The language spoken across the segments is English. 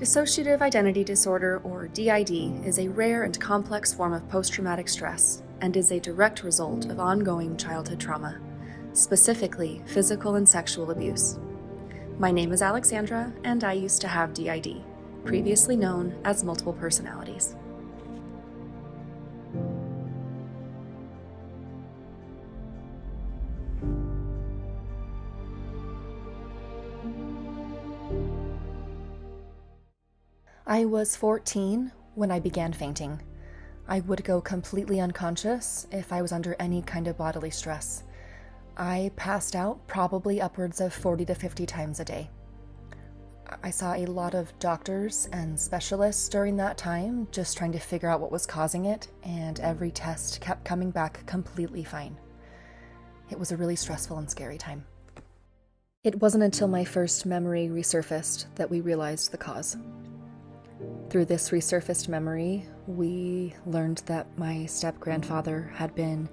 Dissociative identity disorder, or DID, is a rare and complex form of post-traumatic stress and is a direct result of ongoing childhood trauma, specifically physical and sexual abuse. My name is Alexandra, and I used to have DID, previously known as multiple personalities. I was 14 when I began fainting. I would go completely unconscious if I was under any kind of bodily stress. I passed out probably upwards of 40 to 50 times a day. I saw a lot of doctors and specialists during that time, just trying to figure out what was causing it, and every test kept coming back completely fine. It was a really stressful and scary time. It wasn't until my first memory resurfaced that we realized the cause. Through this resurfaced memory, we learned that my step-grandfather had been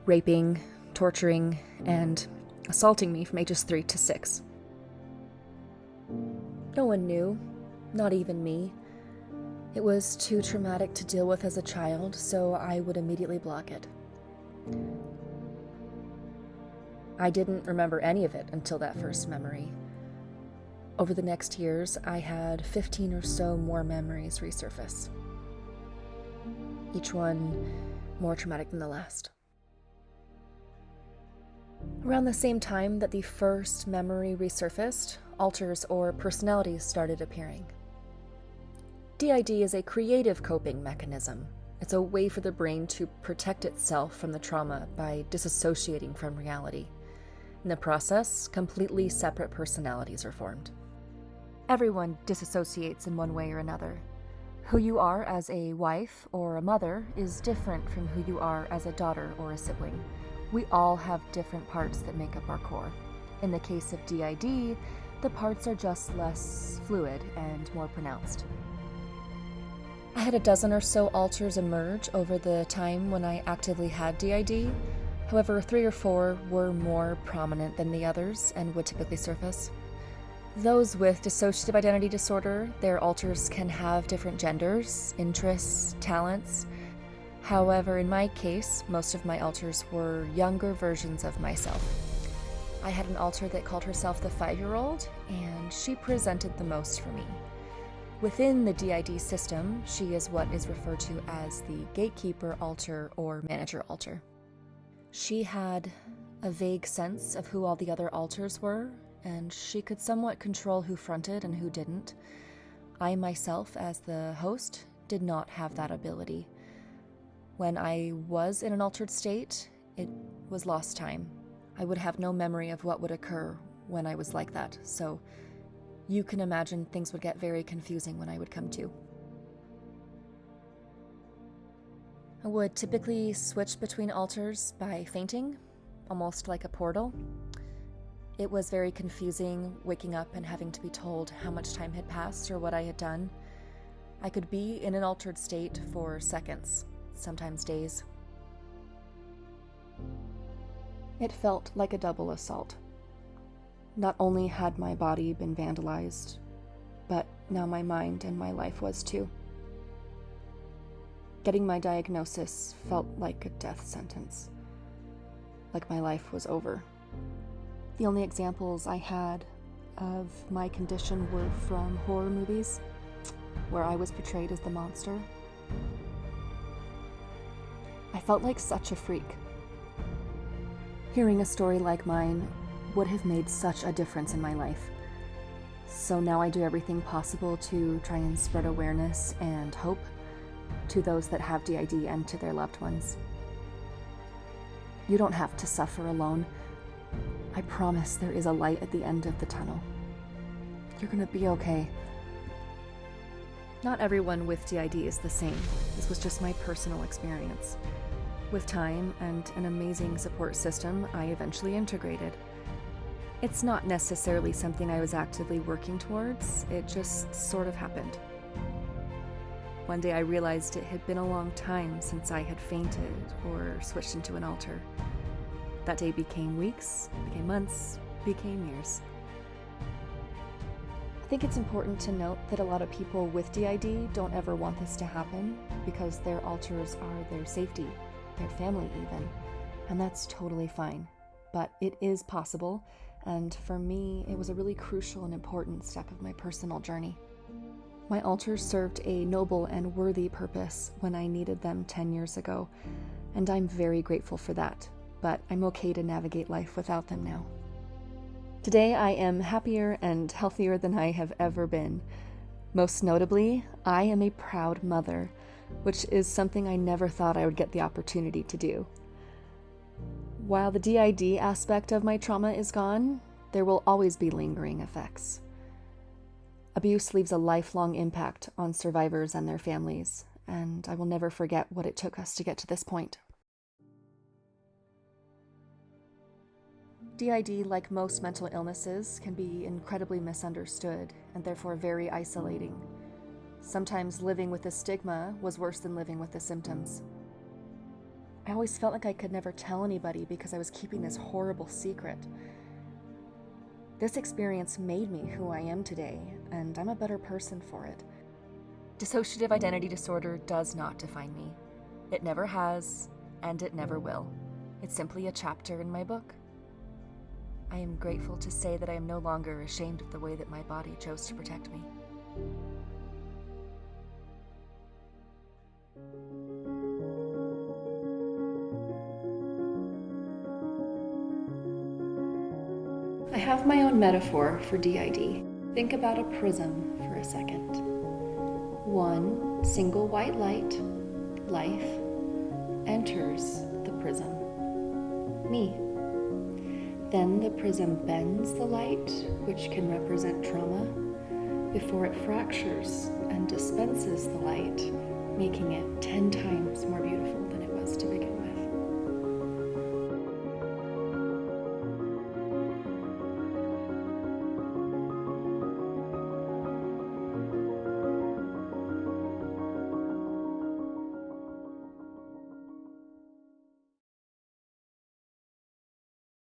raping, torturing, and assaulting me from ages 3 to 6. No one knew, not even me. It was too traumatic to deal with as a child, so I would immediately block it. I didn't remember any of it until that first memory. Over the next years, I had 15 or so more memories resurface, each one more traumatic than the last. Around the same time that the first memory resurfaced, alters or personalities started appearing. DID is a creative coping mechanism. It's a way for the brain to protect itself from the trauma by disassociating from reality. In the process, completely separate personalities are formed. Everyone disassociates in one way or another. Who you are as a wife or a mother is different from who you are as a daughter or a sibling. We all have different parts that make up our core. In the case of DID, the parts are just less fluid and more pronounced. I had a dozen or so alters emerge over the time when I actively had DID. However, 3 or 4 were more prominent than the others and would typically surface. Those with dissociative identity disorder, their alters can have different genders, interests, talents. However, in my case, most of my alters were younger versions of myself. I had an alter that called herself the 5-year-old, and she presented the most for me. Within the DID system, she is what is referred to as the gatekeeper alter or manager alter. She had a vague sense of who all the other alters were, and she could somewhat control who fronted and who didn't. I myself, as the host, did not have that ability. When I was in an altered state, it was lost time. I would have no memory of what would occur when I was like that, so you can imagine things would get very confusing when I would come to. I would typically switch between alters by fainting, almost like a portal. It was very confusing waking up and having to be told how much time had passed or what I had done. I could be in an altered state for seconds, sometimes days. It felt like a double assault. Not only had my body been vandalized, but now my mind and my life was too. Getting my diagnosis felt like a death sentence, like my life was over. The only examples I had of my condition were from horror movies, where I was portrayed as the monster. I felt like such a freak. Hearing a story like mine would have made such a difference in my life. So now I do everything possible to try and spread awareness and hope to those that have DID and to their loved ones. You don't have to suffer alone. I promise there is a light at the end of the tunnel. You're gonna be okay. Not everyone with DID is the same. This was just my personal experience. With time and an amazing support system, I eventually integrated. It's not necessarily something I was actively working towards, it just sort of happened. One day I realized it had been a long time since I had fainted or switched into an alter. That day became weeks, became months, became years. I think it's important to note that a lot of people with DID don't ever want this to happen because their alters are their safety, their family even, and that's totally fine. But it is possible, and for me, it was a really crucial and important step of my personal journey. My alters served a noble and worthy purpose when I needed them 10 years ago, and I'm very grateful for that, but I'm okay to navigate life without them now. Today, I am happier and healthier than I have ever been. Most notably, I am a proud mother, which is something I never thought I would get the opportunity to do. While the DID aspect of my trauma is gone, there will always be lingering effects. Abuse leaves a lifelong impact on survivors and their families, and I will never forget what it took us to get to this point. DID, like most mental illnesses, can be incredibly misunderstood and therefore very isolating. Sometimes living with the stigma was worse than living with the symptoms. I always felt like I could never tell anybody because I was keeping this horrible secret. This experience made me who I am today, and I'm a better person for it. Dissociative identity disorder does not define me. It never has, and it never will. It's simply a chapter in my book. I am grateful to say that I am no longer ashamed of the way that my body chose to protect me. I have my own metaphor for DID. Think about a prism for a second. One single white light, life, enters the prism. Me. Then the prism bends the light, which can represent trauma, before it fractures and dispenses the light, making it 10 times more beautiful than it was to begin with.